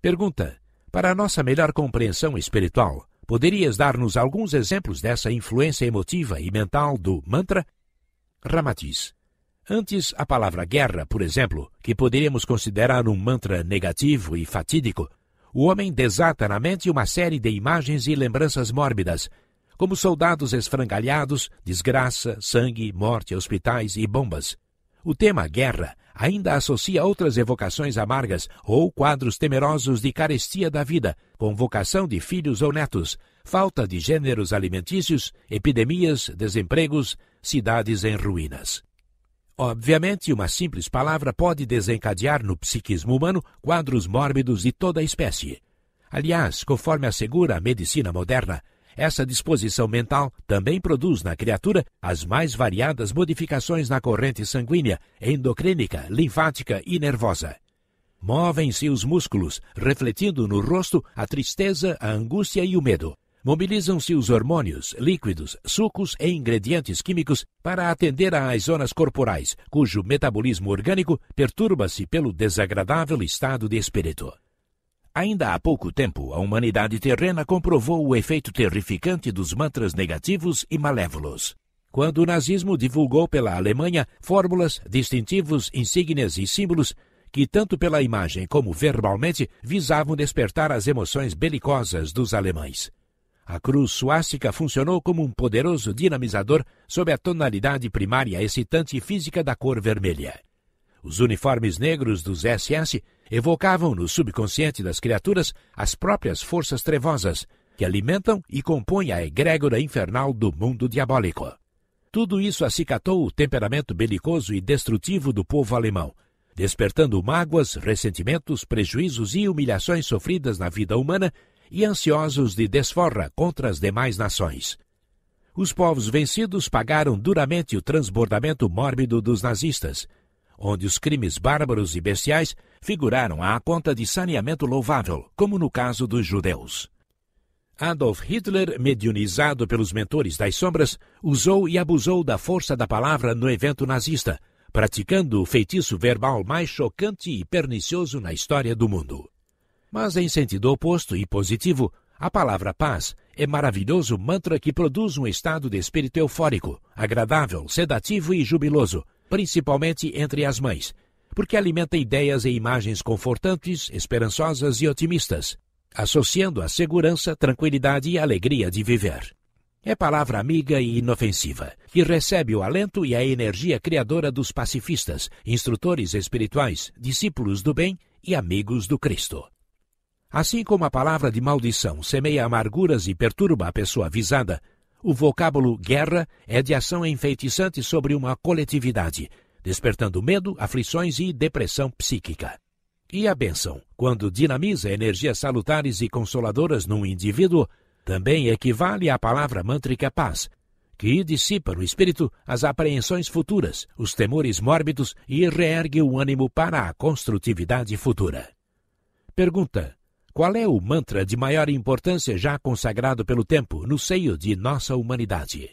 Pergunta: para nossa melhor compreensão espiritual, poderias dar-nos alguns exemplos dessa influência emotiva e mental do mantra? Ramatiz: antes, a palavra guerra, por exemplo, que poderíamos considerar um mantra negativo e fatídico, o homem desata na mente uma série de imagens e lembranças mórbidas, como soldados esfrangalhados, desgraça, sangue, morte, hospitais e bombas. O tema guerra ainda associa outras evocações amargas ou quadros temerosos de carestia da vida, convocação de filhos ou netos, falta de gêneros alimentícios, epidemias, desempregos, cidades em ruínas. Obviamente, uma simples palavra pode desencadear no psiquismo humano quadros mórbidos de toda a espécie. Aliás, conforme assegura a medicina moderna, essa disposição mental também produz na criatura as mais variadas modificações na corrente sanguínea, endocrínica, linfática e nervosa. Movem-se os músculos, refletindo no rosto a tristeza, a angústia e o medo. Mobilizam-se os hormônios, líquidos, sucos e ingredientes químicos para atender às zonas corporais, cujo metabolismo orgânico perturba-se pelo desagradável estado de espírito. Ainda há pouco tempo, a humanidade terrena comprovou o efeito terrificante dos mantras negativos e malévolos. Quando o nazismo divulgou pela Alemanha fórmulas, distintivos, insígnias e símbolos que, tanto pela imagem como verbalmente, visavam despertar as emoções belicosas dos alemães. A cruz suástica funcionou como um poderoso dinamizador sob a tonalidade primária excitante e física da cor vermelha. Os uniformes negros dos SS evocavam no subconsciente das criaturas as próprias forças trevosas, que alimentam e compõem a egrégora infernal do mundo diabólico. Tudo isso acicatou o temperamento belicoso e destrutivo do povo alemão, despertando mágoas, ressentimentos, prejuízos e humilhações sofridas na vida humana e ansiosos de desforra contra as demais nações. Os povos vencidos pagaram duramente o transbordamento mórbido dos nazistas, onde os crimes bárbaros e bestiais figuraram à conta de saneamento louvável, como no caso dos judeus. Adolf Hitler, mediunizado pelos mentores das sombras, usou e abusou da força da palavra no evento nazista, praticando o feitiço verbal mais chocante e pernicioso na história do mundo. Mas em sentido oposto e positivo, a palavra paz é maravilhoso mantra que produz um estado de espírito eufórico, agradável, sedativo e jubiloso, principalmente entre as mães, porque alimenta ideias e imagens confortantes, esperançosas e otimistas, associando a segurança, tranquilidade e alegria de viver. É palavra amiga e inofensiva, que recebe o alento e a energia criadora dos pacifistas, instrutores espirituais, discípulos do bem e amigos do Cristo. Assim como a palavra de maldição semeia amarguras e perturba a pessoa avisada, o vocábulo guerra é de ação enfeitiçante sobre uma coletividade, despertando medo, aflições e depressão psíquica. E a bênção, quando dinamiza energias salutares e consoladoras num indivíduo, também equivale à palavra mântrica paz, que dissipa no espírito as apreensões futuras, os temores mórbidos e reergue o ânimo para a construtividade futura. Pergunta: qual é o mantra de maior importância já consagrado pelo tempo no seio de nossa humanidade?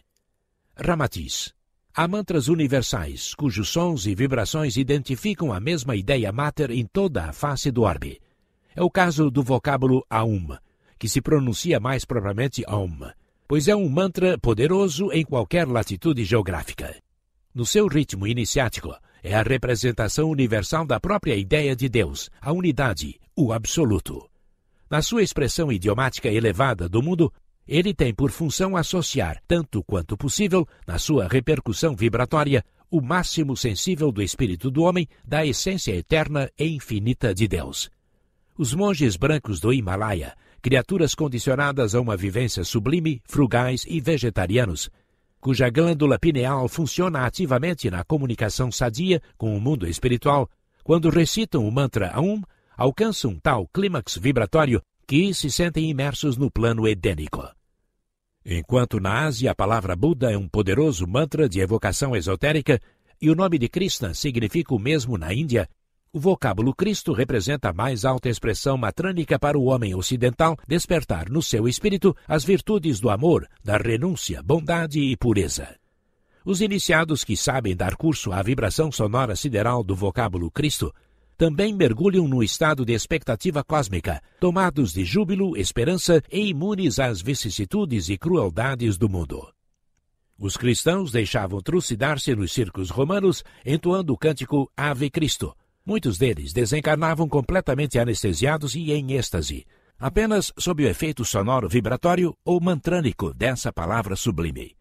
Ramatiz: há mantras universais, cujos sons e vibrações identificam a mesma ideia mater em toda a face do orbe. É o caso do vocábulo Aum, que se pronuncia mais propriamente Om, pois é um mantra poderoso em qualquer latitude geográfica. No seu ritmo iniciático, é a representação universal da própria ideia de Deus, a unidade, o absoluto. Na sua expressão idiomática elevada do mundo, ele tem por função associar, tanto quanto possível, na sua repercussão vibratória, o máximo sensível do espírito do homem, da essência eterna e infinita de Deus. Os monges brancos do Himalaia, criaturas condicionadas a uma vivência sublime, frugais e vegetarianos, cuja glândula pineal funciona ativamente na comunicação sadia com o mundo espiritual, quando recitam o mantra Aum, alcançam tal clímax vibratório que se sentem imersos no plano edênico. Enquanto na Ásia a palavra Buda é um poderoso mantra de evocação esotérica e o nome de Krishna significa o mesmo na Índia, o vocábulo Cristo representa a mais alta expressão matrânica para o homem ocidental despertar no seu espírito as virtudes do amor, da renúncia, bondade e pureza. Os iniciados que sabem dar curso à vibração sonora sideral do vocábulo Cristo também mergulham no estado de expectativa cósmica, tomados de júbilo, esperança e imunes às vicissitudes e crueldades do mundo. Os cristãos deixavam trucidar-se nos circos romanos, entoando o cântico Ave Cristo. Muitos deles desencarnavam completamente anestesiados e em êxtase, apenas sob o efeito sonoro vibratório ou mantrânico dessa palavra sublime.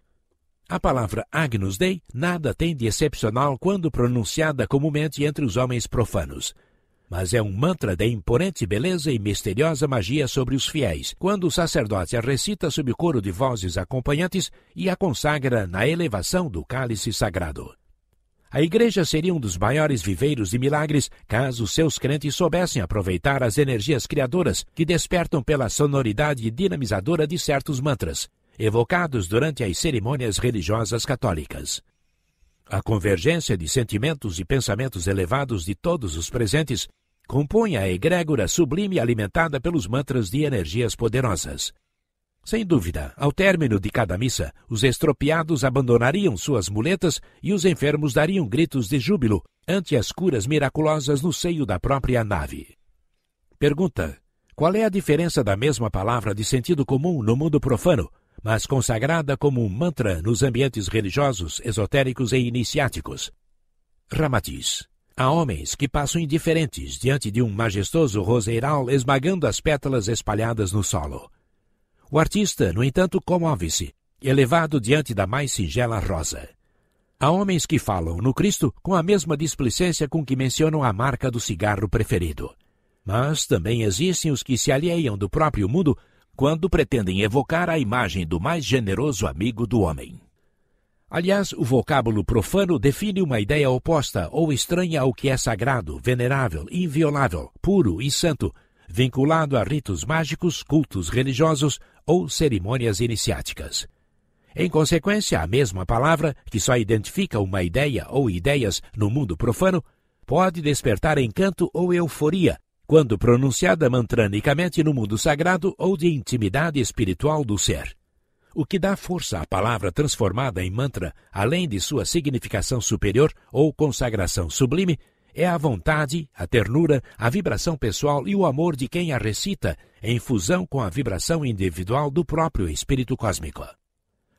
A palavra Agnus Dei nada tem de excepcional quando pronunciada comumente entre os homens profanos, mas é um mantra de imponente beleza e misteriosa magia sobre os fiéis, quando o sacerdote a recita sob o coro de vozes acompanhantes e a consagra na elevação do cálice sagrado. A Igreja seria um dos maiores viveiros de milagres caso seus crentes soubessem aproveitar as energias criadoras que despertam pela sonoridade dinamizadora de certos mantras, evocados durante as cerimônias religiosas católicas. A convergência de sentimentos e pensamentos elevados de todos os presentes compõe a egrégora sublime alimentada pelos mantras de energias poderosas. Sem dúvida, ao término de cada missa, os estropiados abandonariam suas muletas e os enfermos dariam gritos de júbilo ante as curas miraculosas no seio da própria nave. Pergunta: qual é a diferença da mesma palavra de sentido comum no mundo profano, mas consagrada como um mantra nos ambientes religiosos, esotéricos e iniciáticos? Ramatiz: há homens que passam indiferentes diante de um majestoso roseiral esmagando as pétalas espalhadas no solo. O artista, no entanto, comove-se, elevado diante da mais singela rosa. Há homens que falam no Cristo com a mesma displicência com que mencionam a marca do cigarro preferido. Mas também existem os que se alheiam do próprio mundo quando pretendem evocar a imagem do mais generoso amigo do homem. Aliás, o vocábulo profano define uma ideia oposta ou estranha ao que é sagrado, venerável, inviolável, puro e santo, vinculado a ritos mágicos, cultos religiosos ou cerimônias iniciáticas. Em consequência, a mesma palavra, que só identifica uma ideia ou ideias no mundo profano, pode despertar encanto ou euforia quando pronunciada mantranicamente no mundo sagrado ou de intimidade espiritual do ser. O que dá força à palavra transformada em mantra, além de sua significação superior ou consagração sublime, é a vontade, a ternura, a vibração pessoal e o amor de quem a recita, em fusão com a vibração individual do próprio espírito cósmico.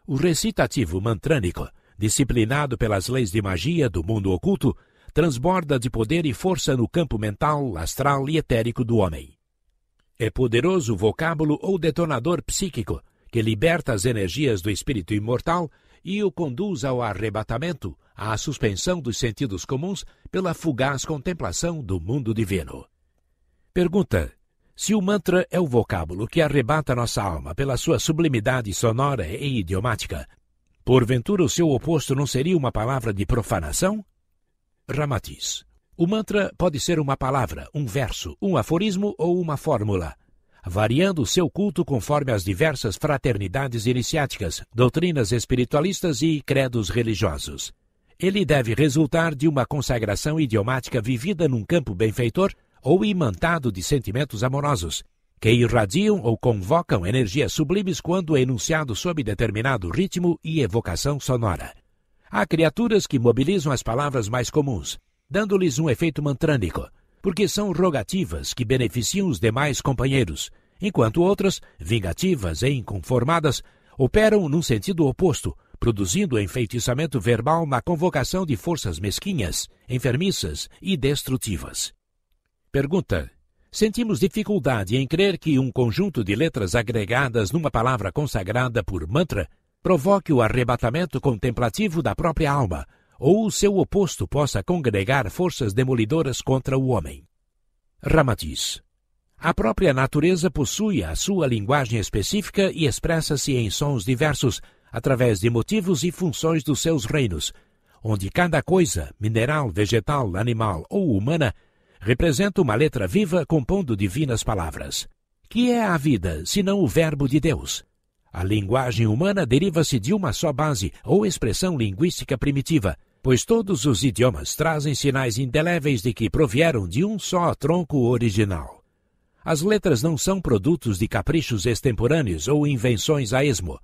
O recitativo mantrânico, disciplinado pelas leis de magia do mundo oculto, transborda de poder e força no campo mental, astral e etérico do homem. É poderoso vocábulo ou detonador psíquico que liberta as energias do espírito imortal e o conduz ao arrebatamento, à suspensão dos sentidos comuns pela fugaz contemplação do mundo divino. Pergunta: se o mantra é o vocábulo que arrebata nossa alma pela sua sublimidade sonora e idiomática, porventura o seu oposto não seria uma palavra de profanação? Ramatiz: o mantra pode ser uma palavra, um verso, um aforismo ou uma fórmula, variando o seu culto conforme as diversas fraternidades iniciáticas, doutrinas espiritualistas e credos religiosos. Ele deve resultar de uma consagração idiomática vivida num campo benfeitor ou imantado de sentimentos amorosos, que irradiam ou convocam energias sublimes quando enunciado sob determinado ritmo e evocação sonora. Há criaturas que mobilizam as palavras mais comuns, dando-lhes um efeito mantrânico, porque são rogativas que beneficiam os demais companheiros, enquanto outras, vingativas e inconformadas, operam num sentido oposto, produzindo enfeitiçamento verbal na convocação de forças mesquinhas, enfermiças e destrutivas. Pergunta: sentimos dificuldade em crer que um conjunto de letras agregadas numa palavra consagrada por mantra provoque o arrebatamento contemplativo da própria alma, ou o seu oposto possa congregar forças demolidoras contra o homem. Ramatiz: a própria natureza possui a sua linguagem específica e expressa-se em sons diversos, através de motivos e funções dos seus reinos, onde cada coisa, mineral, vegetal, animal ou humana, representa uma letra viva compondo divinas palavras. Que é a vida, senão o verbo de Deus? A linguagem humana deriva-se de uma só base ou expressão linguística primitiva, pois todos os idiomas trazem sinais indeléveis de que provieram de um só tronco original. As letras não são produtos de caprichos extemporâneos ou invenções a esmo.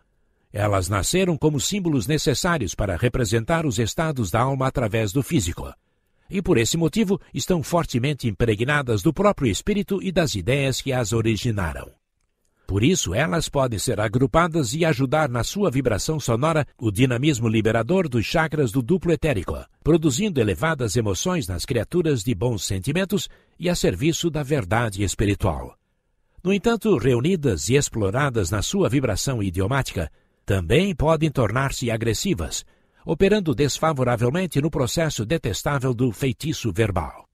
Elas nasceram como símbolos necessários para representar os estados da alma através do físico. e por esse motivo estão fortemente impregnadas do próprio espírito e das ideias que as originaram. Por isso, elas podem ser agrupadas e ajudar na sua vibração sonora o dinamismo liberador dos chakras do duplo etérico, produzindo elevadas emoções nas criaturas de bons sentimentos e a serviço da verdade espiritual. No entanto, reunidas e exploradas na sua vibração idiomática, também podem tornar-se agressivas, operando desfavoravelmente no processo detestável do feitiço verbal.